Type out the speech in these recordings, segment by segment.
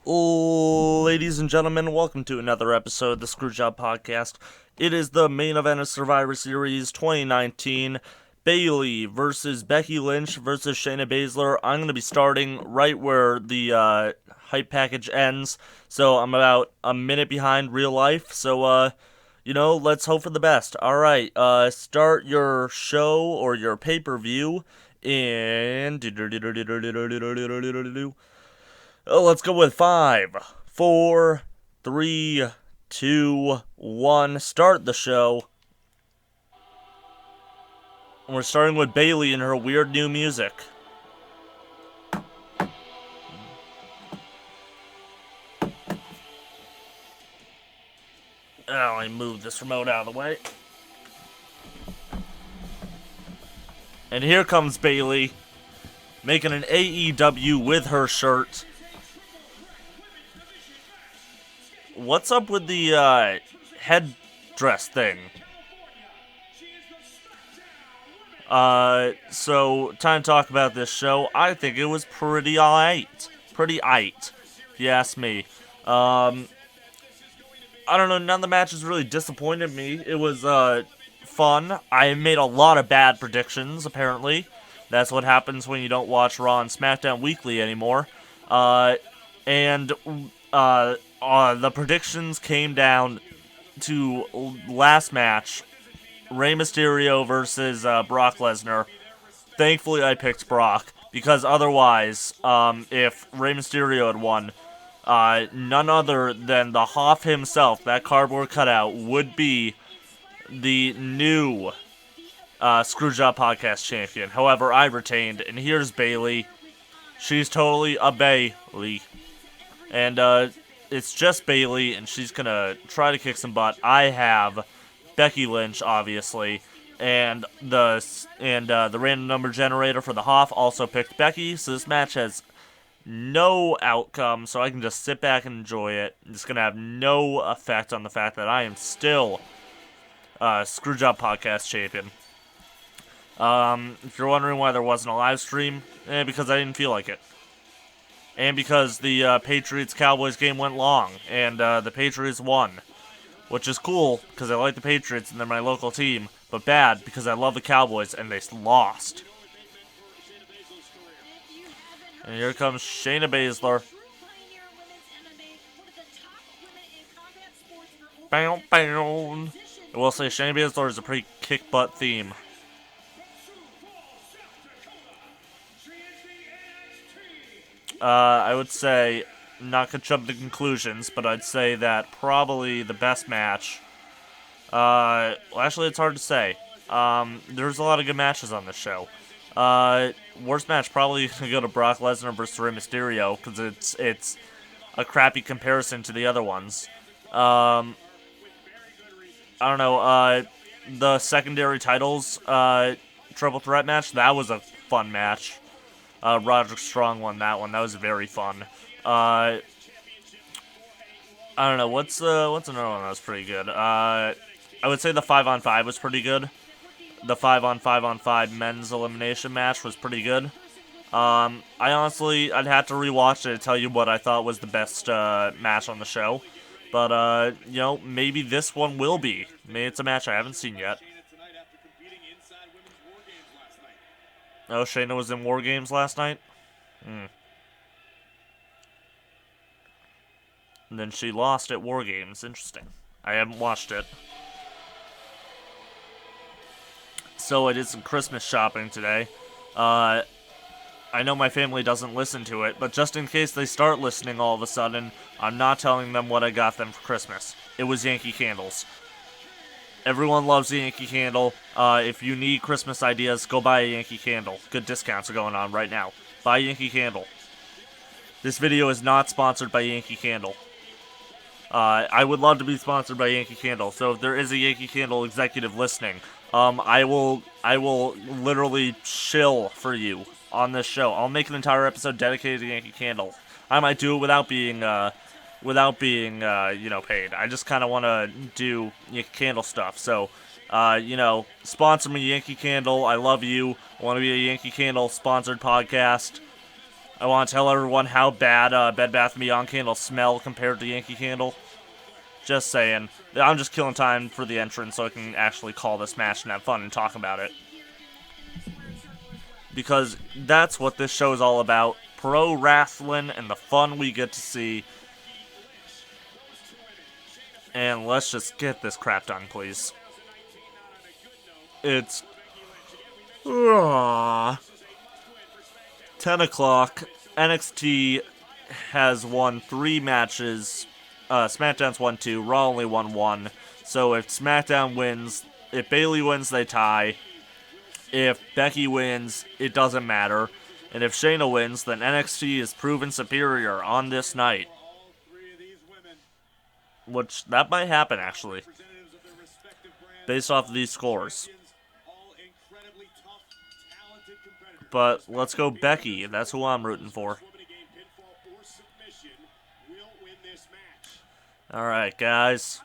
Ladies and gentlemen, welcome to another episode of the Screwjob podcast. It is the main event of Survivor Series 2019. Bayley versus Becky Lynch versus Shayna Baszler. I'm going to be starting right where the hype package ends. So I'm about a minute behind real life. So, let's hope for the best. Alright, start your show or your pay-per-view in... Let's go with 5, 4, 3, 2, 1. Start the show. And we're starting with Bayley and her weird new music. Oh, I moved this remote out of the way. And here comes Bayley, making an AEW with her shirt. What's up with the headdress thing? So time to talk about this show. I think it was pretty aight. Pretty aight, if you ask me. I don't know, none of the matches really disappointed me. It was, fun. I made a lot of bad predictions, apparently. That's what happens when you don't watch Raw and SmackDown weekly anymore. The predictions came down to last match, Rey Mysterio versus Brock Lesnar. Thankfully, I picked Brock, because otherwise, if Rey Mysterio had won, none other than the Hoff himself, that cardboard cutout, would be the new Screwjob Podcast champion. However, I retained, and here's Bayley. She's totally a Bayley. And it's just Bayley, and she's gonna try to kick some butt. I have Becky Lynch, obviously, and the random number generator for the Hoff also picked Becky. So this match has no outcome, so I can just sit back and enjoy it. It's gonna have no effect on the fact that I am still Screwjob Podcast champion. If you're wondering why there wasn't a live stream, because I didn't feel like it. And because the Patriots-Cowboys game went long, and the Patriots won. Which is cool, because I like the Patriots and they're my local team, but bad, because I love the Cowboys and they lost. And here comes Shayna Baszler. Bow, bow. I will say Shayna Baszler is a pretty kick-butt theme. I would say, not gonna jump to conclusions, but I'd say that probably the best match. Well, actually, it's hard to say. There's a lot of good matches on this show. Worst match probably gonna go to Brock Lesnar versus Rey Mysterio, because it's a crappy comparison to the other ones. I don't know. The secondary titles triple threat match, that was a fun match. Roderick Strong won that one. That was very fun. I don't know. What's another one that was pretty good? I would say the 5-on-5 was pretty good. The 5-on-5-on-5 men's elimination match was pretty good. I'd have to rewatch it to tell you what I thought was the best match on the show. But, maybe this one will be. Maybe it's a match I haven't seen yet. Oh, Shayna was in War Games last night? And then she lost at War Games. Interesting. I haven't watched it. So I did some Christmas shopping today. I know my family doesn't listen to it, but just in case they start listening all of a sudden, I'm not telling them what I got them for Christmas. It was Yankee Candles. Everyone loves the Yankee Candle. If you need Christmas ideas, go buy a Yankee Candle. Good discounts are going on right now. Buy a Yankee Candle. This video is not sponsored by Yankee Candle. I would love to be sponsored by Yankee Candle, so if there is a Yankee Candle executive listening, I will literally shill for you on this show. I'll make an entire episode dedicated to Yankee Candle. I might do it without being paid. I just kind of want to do Yankee Candle stuff. So, sponsor me, Yankee Candle. I love you. I want to be a Yankee Candle sponsored podcast. I want to tell everyone how bad Bed Bath & Beyond candles smell compared to Yankee Candle. Just saying. I'm just killing time for the entrance so I can actually call this match and have fun and talk about it. Because that's what this show is all about. Pro wrestling and the fun we get to see. And let's just get this crap done, please. It's 10 o'clock. NXT has won 3 matches. SmackDown's won 2. Raw only won 1. So if SmackDown wins, if Bayley wins, they tie. If Becky wins, it doesn't matter. And if Shayna wins, then NXT is proven superior on this night. Which, that might happen, actually. Based off of these scores. But let's go Becky. That's who I'm rooting for. Alright, guys.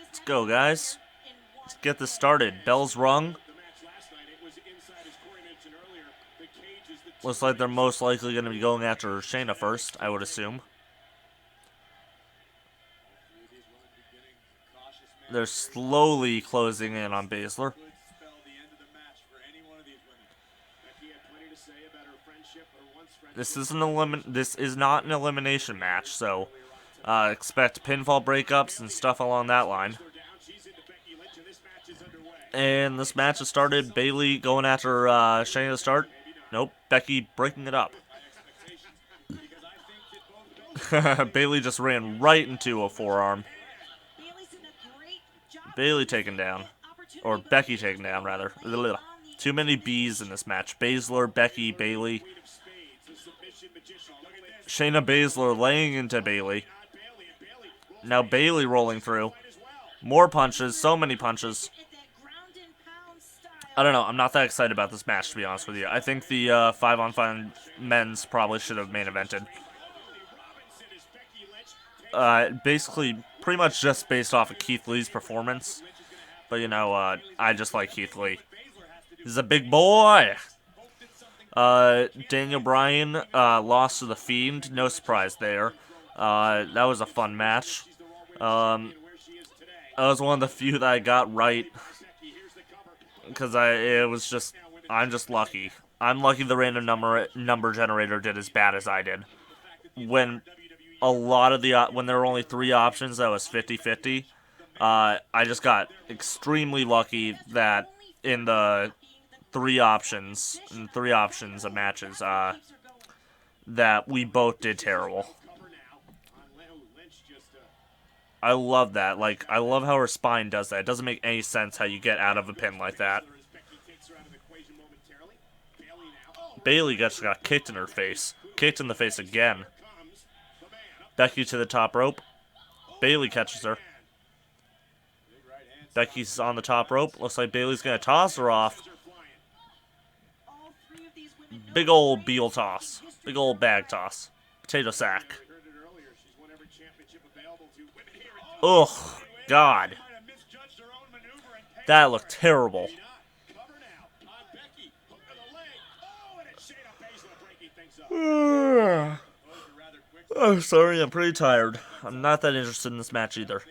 Let's go, guys. Let's get this started. Bell's rung. Looks like they're most likely going to be going after Shayna first, I would assume. They're slowly closing in on Baszler. This is not an elimination match, so expect pinfall breakups and stuff along that line. And this match has started. Bayley going after Shayna to start. Nope, Becky breaking it up. Bayley just ran right into a forearm. Bayley taken down. Or Becky taken down, rather. Too many B's in this match. Baszler, Becky, Bayley. Shayna Baszler laying into Bayley. Now Bayley rolling through. More punches. So many punches. I don't know. I'm not that excited about this match, to be honest with you. I think the 5-on-5 men's probably should have main evented. Basically, pretty much just based off of Keith Lee's performance. But, you know, I just like Keith Lee. He's a big boy! Daniel Bryan lost to The Fiend. No surprise there. That was a fun match. That was one of the few that I got right. Because I'm just lucky. I'm lucky the random number generator did as bad as I did. When when there were only 3 options, that was 50-50. I just got extremely lucky that in the 3 options of matches, that we both did terrible. I love that. Like, I love how her spine does that. It doesn't make any sense how you get out of a pin like that. Bayley just got kicked in her face. Kicked in the face again. Becky to the top rope. Bayley catches her. Becky's on the top rope. Looks like Bayley's going to toss her off. Big old Beal toss. Big old bag toss. Potato sack. Ugh, God. That looked terrible. I'm sorry, I'm pretty tired. I'm not that interested in this match either.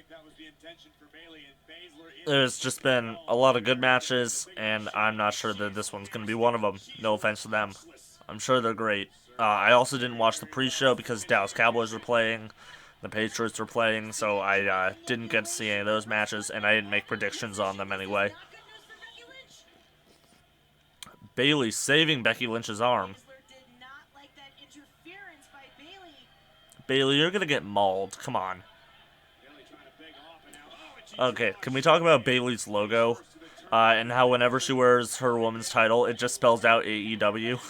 There's just been a lot of good matches, and I'm not sure that this one's going to be one of them. No offense to them. I'm sure they're great. I also didn't watch the pre-show because Dallas Cowboys were playing. The Patriots were playing, so I didn't get to see any of those matches, and I didn't make predictions on them anyway. Bayley saving Becky Lynch's arm. Bayley, you're going to get mauled. Come on. Okay, can we talk about Bayley's logo? And how whenever she wears her woman's title, it just spells out AEW.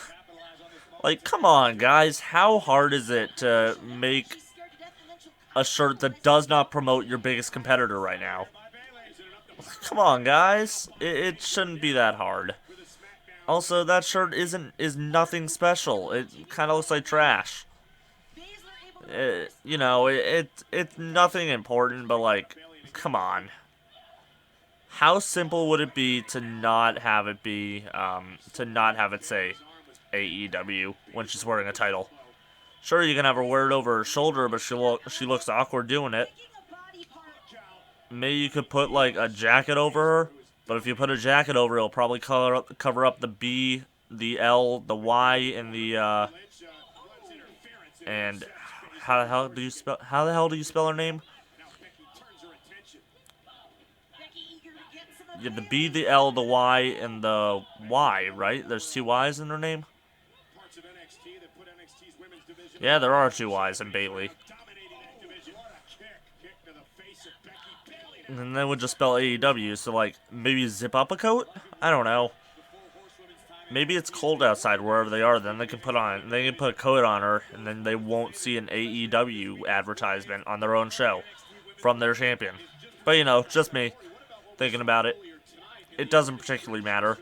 Like, come on, guys. How hard is it to make a shirt that does not promote your biggest competitor right now? Come on, guys. It shouldn't be that hard. Also, that shirt is nothing special. It kind of looks like trash. It's nothing important, but like, come on. How simple would it be to not have it be, to not have it say AEW when she's wearing a title? Sure, you can have her wear it over her shoulder, but she looks awkward doing it. Maybe you could put like a jacket over her, but if you put a jacket over, it'll probably cover up the B, the L, the Y, and the and how the hell do you spell her name? Yeah, the B, the L, the Y, and the Y, right? There's two Y's in her name? Yeah, there are two Y's in Bailey. And then would just spell AEW, so like, maybe zip up a coat? I don't know. Maybe it's cold outside wherever they are, then they can put a coat on her, and then they won't see an AEW advertisement on their own show from their champion. But you know, just me thinking about it. It doesn't particularly matter.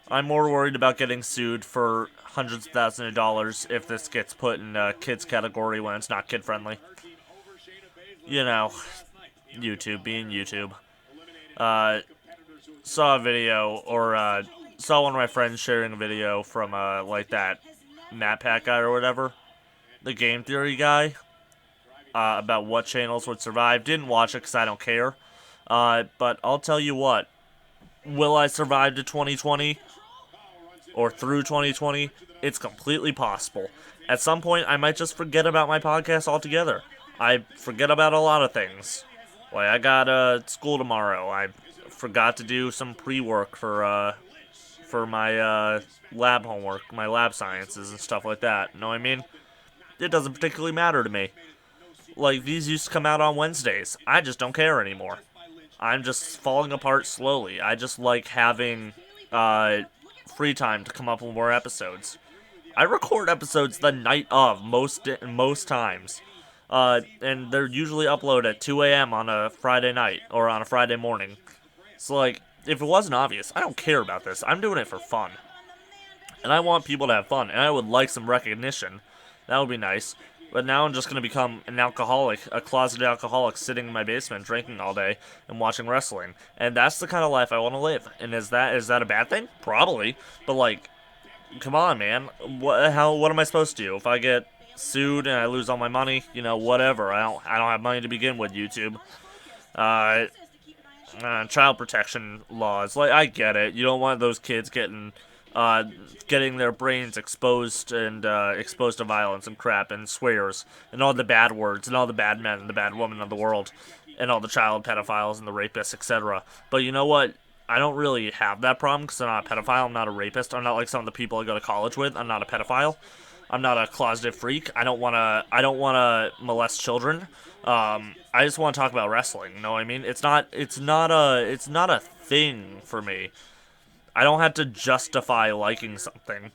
I'm more worried about getting sued for hundreds of thousands of dollars if this gets put in a kids category when it's not kid friendly. You know, YouTube being YouTube. Saw a video, or saw one of my friends sharing a video from like that Matt Pack guy or whatever, the game theory guy, about what channels would survive. Didn't watch it because I don't care. But I'll tell you what. Will I survive to 2020? Or through 2020? It's completely possible. At some point, I might just forget about my podcast altogether. I forget about a lot of things. Like, I got school tomorrow. I forgot to do some pre-work for my lab homework, my lab sciences and stuff like that. You know what I mean? It doesn't particularly matter to me. Like, these used to come out on Wednesdays. I just don't care anymore. I'm just falling apart slowly. I just like having free time to come up with more episodes. I record episodes the night of most times. And they're usually uploaded at 2 a.m. on a Friday night or on a Friday morning. So, like, if it wasn't obvious, I don't care about this. I'm doing it for fun. And I want people to have fun, and I would like some recognition. That would be nice. But now I'm just going to become an alcoholic, a closeted alcoholic sitting in my basement drinking all day and watching wrestling. And that's the kind of life I want to live. And is that a bad thing? Probably. But, like, come on, man. What am I supposed to do? If I get sued and I lose all my money, you know, whatever. I don't have money to begin with, YouTube. Child protection laws. Like, I get it. You don't want those kids getting their brains exposed to violence and crap and swears and all the bad words and all the bad men and the bad women of the world and all the child pedophiles and the rapists, etc. But you know what? I don't really have that problem because I'm not a pedophile. I'm not a rapist. I'm not like some of the people I go to college with. I'm not a pedophile. I'm not a closeted freak. I don't wanna molest children. I just want to talk about wrestling. You know what I mean? It's not a thing for me. I don't have to justify liking something.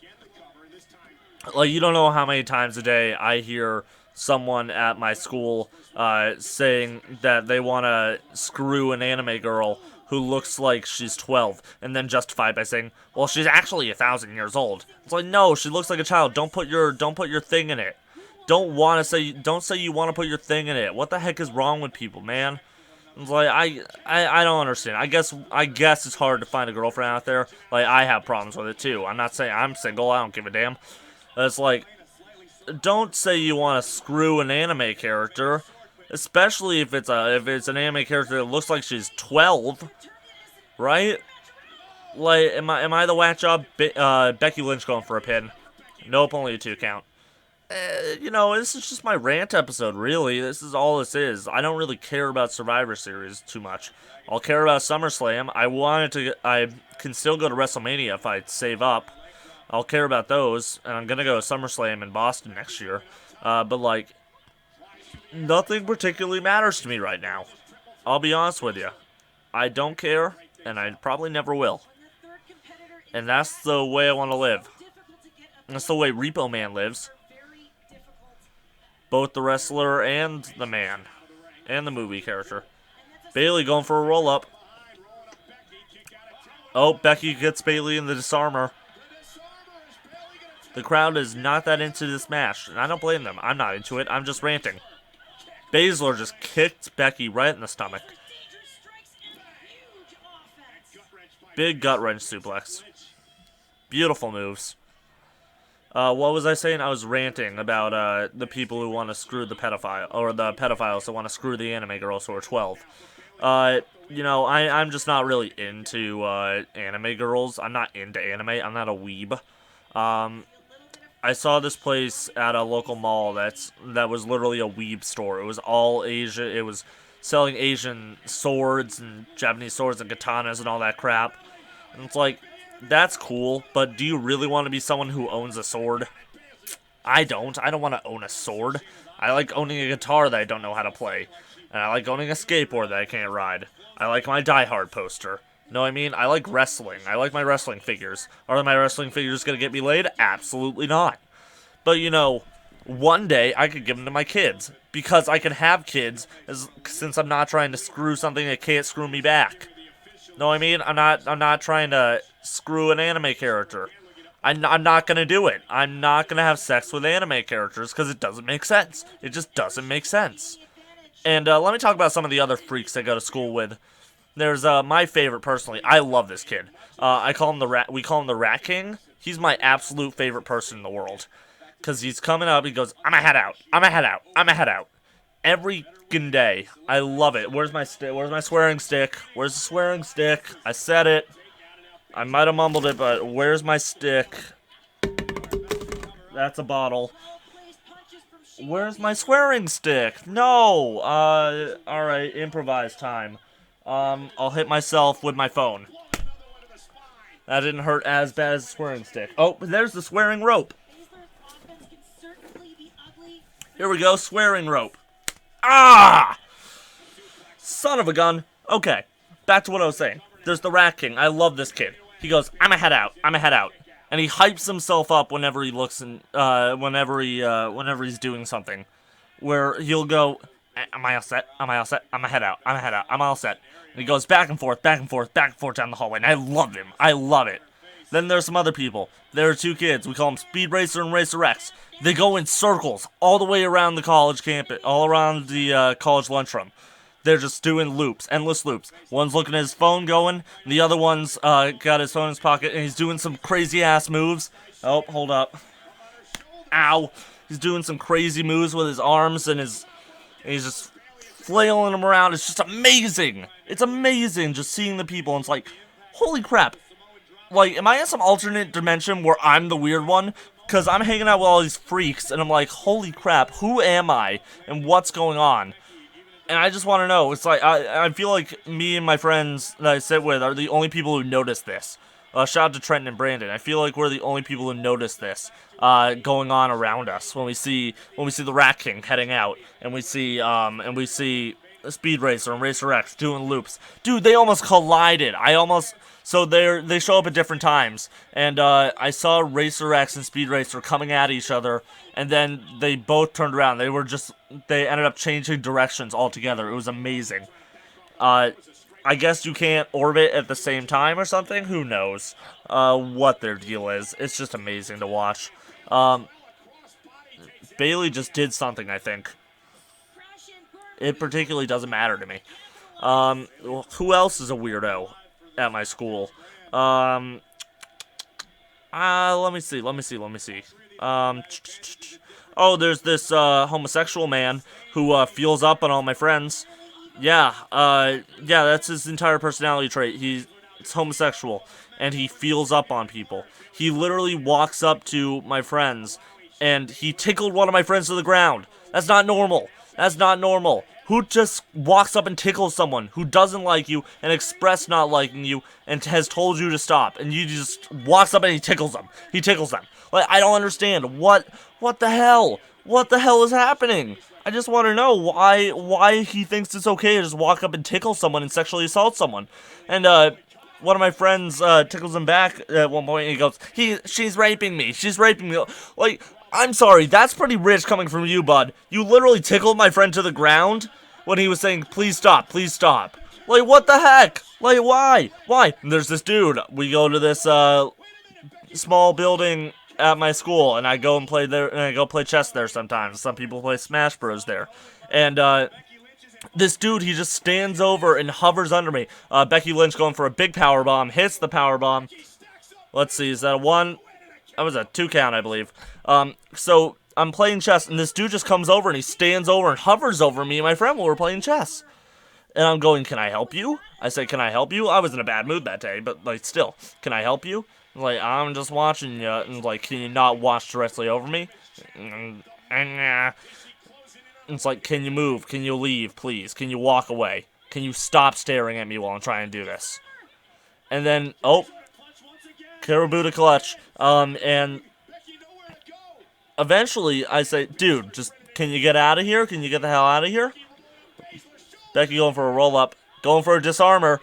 Like, you don't know how many times a day I hear someone at my school saying that they want to screw an anime girl who looks like she's 12, and then justify it by saying, well, she's actually 1,000 years old. It's like, no, she looks like a child. Don't put your thing in it. Don't say you want to put your thing in it. What the heck is wrong with people, man? It's like, I don't understand. I guess it's hard to find a girlfriend out there. Like, I have problems with it too. I'm not saying I'm single. I don't give a damn. It's like, don't say you want to screw an anime character, especially if it's an anime character that looks like she's 12, right? Like, am I the whack job? Becky Lynch going for a pin? Nope, only a 2 count. You know, this is just my rant episode, really. This is all this is. I don't really care about Survivor Series too much. I'll care about SummerSlam. I can still go to WrestleMania if I save up. I'll care about those, and I'm gonna go to SummerSlam in Boston next year. But, like, nothing particularly matters to me right now. I'll be honest with you. I don't care, and I probably never will. And that's the way I want to live. That's the way Repo Man lives. Both the wrestler and the man. And the movie character. Bailey going for a roll-up. Oh, Becky gets Bailey in the disarmer. The crowd is not that into this match, and I don't blame them. I'm not into it. I'm just ranting. Baszler just kicked Becky right in the stomach. Big gut wrench suplex. Beautiful moves. What was I saying? I was ranting about the people who want to screw the pedophile, or the pedophiles that want to screw the anime girls who are 12. You know, I'm just not really into anime girls. I'm not into anime. I'm not a weeb. I saw this place at a local mall that was literally a weeb store. It was all Asia. It was selling Asian swords and Japanese swords and katanas and all that crap. And it's like, that's cool, but do you really want to be someone who owns a sword? I don't. I don't want to own a sword. I like owning a guitar that I don't know how to play. And I like owning a skateboard that I can't ride. I like my Die Hard poster. Know what I mean? I like wrestling. I like my wrestling figures. Are my wrestling figures going to get me laid? Absolutely not. But, you know, one day I could give them to my kids. Because I can have kids, since I'm not trying to screw something that can't screw me back. Know what I mean? I'm not trying to screw an anime character. I'm not gonna do it. I'm not gonna have sex with anime characters because it doesn't make sense. It just doesn't make sense. And let me talk about some of the other freaks I go to school with. There's my favorite personally. I love this kid. I call him the Rat. We call him the Rat King. He's my absolute favorite person in the world. Cause he's coming up. He goes, "I'ma head out. I'ma head out. I'ma head out." Every day. I love it. Where's my swearing stick? Where's the swearing stick? I said it. I might have mumbled it, but where's my stick? That's a bottle. Where's my swearing stick? No. Alright, improvise time. I'll hit myself with my phone. That didn't hurt as bad as the swearing stick. Oh, there's the swearing rope. Here we go, swearing rope. Ah! Son of a gun. Okay, back to what I was saying. There's the Rat King. I love this kid. He goes, "I'ma head out. I'ma head out." And he hypes himself up whenever he looks in, whenever he's doing something. Where he'll go, "Am I all set? Am I all set? I'ma head out. I'ma head out. I'm all set." And he goes back and forth, back and forth, back and forth down the hallway. And I love him. I love it. Then there's some other people. There are two kids. We call them Speed Racer and Racer X. They go in circles all the way around the college campus, all around the college lunchroom. They're just doing loops, endless loops. One's looking at his phone going, the other one's got his phone in his pocket, and he's doing some crazy-ass moves. Oh, hold up. Ow. He's doing some crazy moves with his arms, and he's just flailing them around. It's just amazing. It's amazing just seeing the people, and it's like, holy crap. Like, am I in some alternate dimension where I'm the weird one? Because I'm hanging out with all these freaks, and I'm like, holy crap, who am I, and what's going on? And I just want to know. It's like, I feel like me and my friends that I sit with are the only people who notice this. Shout out to Trenton and Brandon. I feel like we're the only people who notice this going on around us when we see the Rat King heading out, and we see Speed Racer and Racer X doing loops. Dude, they almost collided. So they show up at different times, and I saw Racer X and Speed Racer coming at each other, and then they both turned around. They ended up changing directions altogether. It was amazing. I guess you can't orbit at the same time or something. Who knows what their deal is. It's just amazing to watch. Bailey just did something, I think. It particularly doesn't matter to me. Who else is a weirdo at my school? Let me see. Oh, there's this homosexual man who feels up on all my friends. Yeah, that's his entire personality trait. He's homosexual, and he feels up on people. He literally walks up to my friends, and he tickled one of my friends to the ground. That's not normal. That's not normal. Who just walks up and tickles someone who doesn't like you and express not liking you and has told you to stop, and you just walks up and he tickles them. He tickles them. Like, I don't understand. What the hell? What the hell is happening? I just want to know why he thinks it's okay to just walk up and tickle someone and sexually assault someone. And one of my friends tickles him back at one point, and he goes, "She's raping me. She's raping me." Like, I'm sorry, that's pretty rich coming from you, bud. You literally tickled my friend to the ground when he was saying, "Please stop, please stop." Like, what the heck? Like, why? Why? And there's this dude. We go to this small building at my school, and I go and play there, and I go play chess there sometimes. Some people play Smash Bros there. And This dude, he just stands over and hovers under me. Becky Lynch going for a big power bomb, hits the power bomb. Let's see, is that a 1? That was a 2 count, I believe. So I'm playing chess, and this dude just comes over and he stands over and hovers over me and my friend while we're playing chess. And I'm going, can I help you? I said, can I help you? I was in a bad mood that day, but, like, still, can I help you? Like, I'm just watching you, and, like, can you not watch directly over me? And it's like, can you move? Can you leave, please? Can you walk away? Can you stop staring at me while I'm trying to do this? And then, oh, Caribou to clutch. And eventually, I say, dude, just, can you get out of here? Can you get the hell out of here? Becky going for a roll-up, going for a disarmer,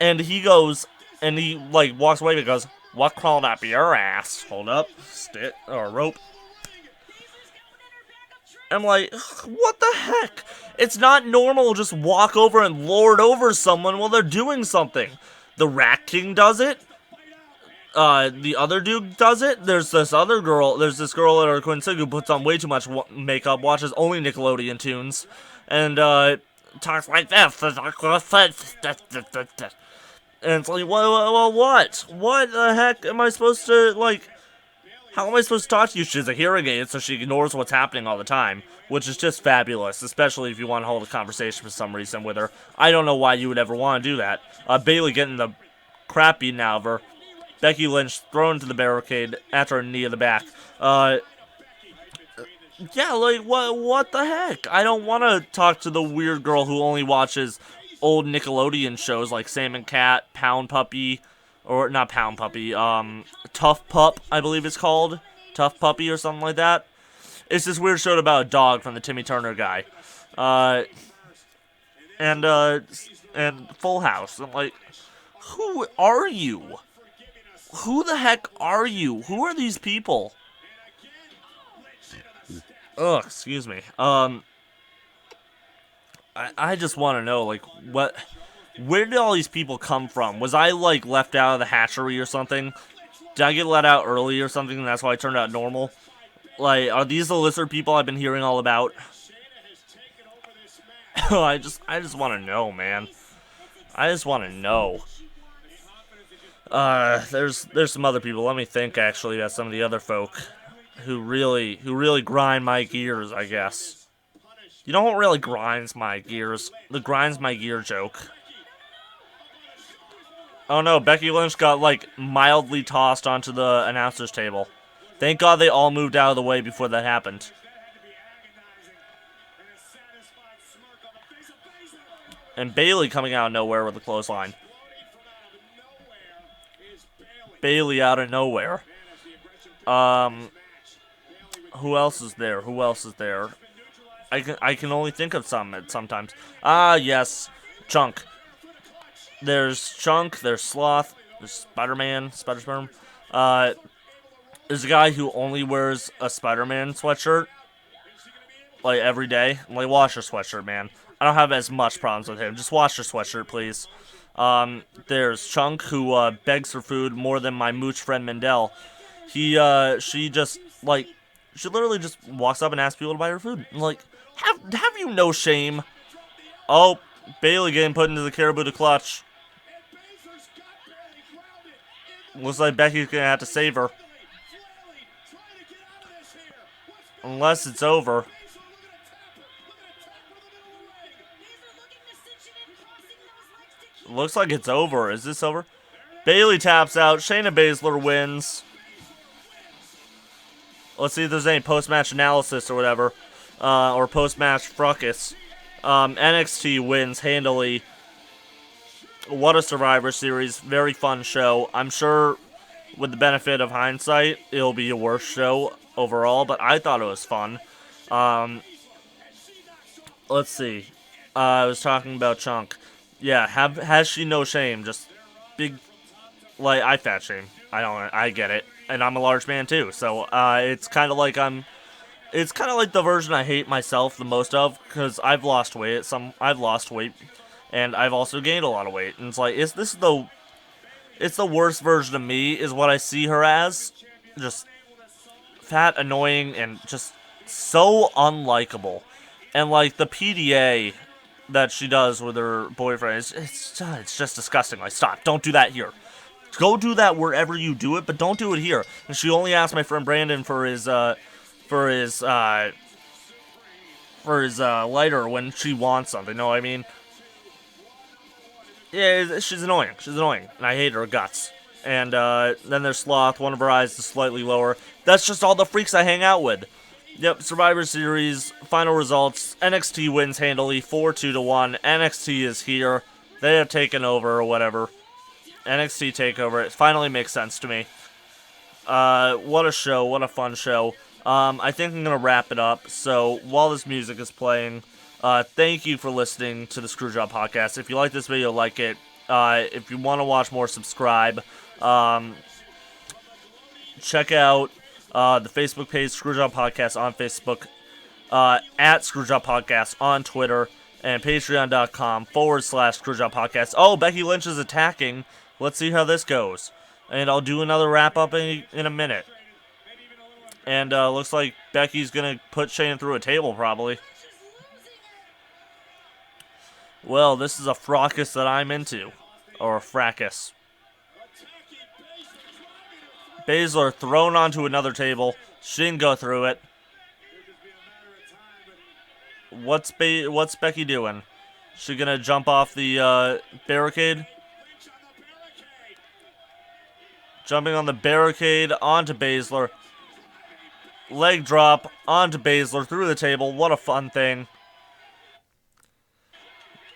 and he goes, and he, like, walks away and goes, what crawled up your ass? Hold up, stick, or rope. I'm like, what the heck? It's not normal to just walk over and lord over someone while they're doing something. The Rat King does it. The other dude does it. There's this girl at our Quincy who puts on way too much makeup, watches only Nickelodeon tunes, and, talks like this. And it's like, well, what? What the heck am I supposed to, like, how am I supposed to talk to you? She has a hearing aid, so she ignores what's happening all the time, which is just fabulous, especially if you want to hold a conversation for some reason with her. I don't know why you would ever want to do that. Bayley getting the crap beaten out of her. Becky Lynch thrown into the barricade after a knee in the back. Yeah, like, what the heck? I don't want to talk to the weird girl who only watches old Nickelodeon shows like Sam and Cat, Pound Puppy, or not Pound Puppy, Tough Pup, I believe it's called. Tough Puppy or something like that. It's this weird show about a dog from the Timmy Turner guy. And Full House. I'm like, who are you? Who the heck are you? Who are these people? Ugh, excuse me. I just want to know, like, where did all these people come from? Was I, like, left out of the hatchery or something? Did I get let out early or something, and that's why I turned out normal? Like, are these the lizard people I've been hearing all about? I just want to know, man. I just want to know. There's some other people. Let me think, actually, about some of the other folk who really grind my gears, I guess. You know what really grinds my gears? The grinds my gear joke. Oh no, Becky Lynch got, like, mildly tossed onto the announcer's table. Thank God they all moved out of the way before that happened. And Bayley coming out of nowhere with a clothesline. Bayley out of nowhere. Who else is there? Who else is there? I can only think of some sometimes. Ah, yes. Chunk. There's Chunk, there's Sloth, there's Spider-Man, Spider-Sperm. There's a guy who only wears a Spider-Man sweatshirt, like, every day. I'm like, wash your sweatshirt, man. I don't have as much problems with him. Just wash your sweatshirt, please. There's Chunk, who, begs for food more than my mooch friend Mendel. She just, like, she literally just walks up and asks people to buy her food. I'm like, have you no shame? Oh, Bayley getting put into the Caribou to clutch. Looks like Becky's gonna have to save her. Unless it's over. Looks like it's over. Is this over? Bayley taps out. Shayna Baszler wins. Let's see if there's any post-match analysis or whatever. Or post-match fracas. NXT wins handily. What a Survivor Series. Very fun show. I'm sure, with the benefit of hindsight, it'll be a worse show overall, but I thought it was fun. Let's see. I was talking about Chunk. Yeah, has she no shame? Just big, like, I fat shame. I get it. And I'm a large man too, so, it's kind of like it's kind of like the version I hate myself the most of, because I've lost weight. I've lost weight, and I've also gained a lot of weight. And it's like, it's the worst version of me, is what I see her as. Just fat, annoying, and just so unlikable. And, like, the PDA that she does with her boyfriend. It's just disgusting. Like, stop. Don't do that here. Go do that wherever you do it, but don't do it here. And she only asked my friend Brandon for his for his uh, lighter when she wants something. You know what I mean? Yeah, she's annoying. She's annoying, and I hate her guts. And then there's Sloth. One of her eyes is slightly lower. That's just all the freaks I hang out with. Yep, Survivor Series, final results. NXT wins handily, 4-2-1. NXT is here. They have taken over or whatever. NXT takeover. It finally makes sense to me. What a show. What a fun show. I think I'm going to wrap it up. So, while this music is playing, thank you for listening to the Screwjob podcast. If you like this video, like it. If you want to watch more, subscribe. Check out the Facebook page, Screwjob Podcast on Facebook, at Screwjob Podcast on Twitter, and patreon.com/Screwjob Podcast. Oh, Becky Lynch is attacking. Let's see how this goes. And I'll do another wrap-up in a minute. And looks like Becky's going to put Shane through a table, probably. Well, this is a fracas that I'm into. Or a fracas. Baszler thrown onto another table. She didn't go through it. What's Becky doing? She gonna jump off the barricade? Jumping on the barricade onto Baszler. Leg drop onto Baszler through the table. What a fun thing.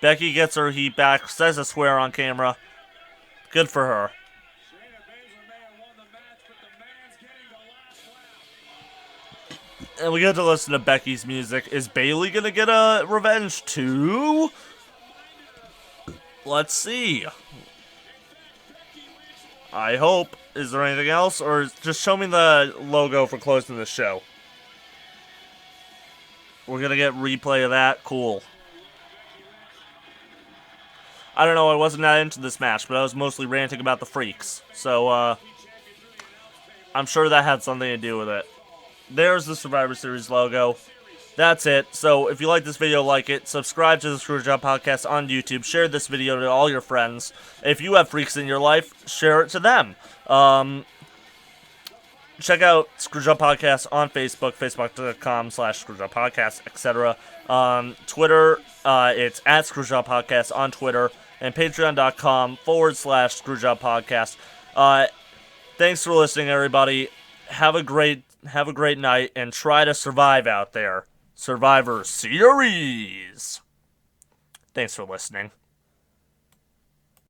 Becky gets her heat back. Says a swear on camera. Good for her. And we get to listen to Becky's music. Is Bayley gonna get a revenge too? Let's see. I hope. Is there anything else? Or just show me the logo for closing the show. We're gonna get replay of that? Cool. I don't know, I wasn't that into this match, but I was mostly ranting about the freaks. So, I'm sure that had something to do with it. There's the Survivor Series logo. That's it. So, if you like this video, like it. Subscribe to the Screwjob Podcast on YouTube. Share this video to all your friends. If you have freaks in your life, share it to them. Check out Screwjob Podcast on Facebook, facebook.com/Screwjob Podcast, etc. Twitter, it's at Screwjob Podcast on Twitter, and patreon.com/Screwjob Podcast. Thanks for listening, everybody. Have a great night, and try to survive out there. Survivor Series. Thanks for listening.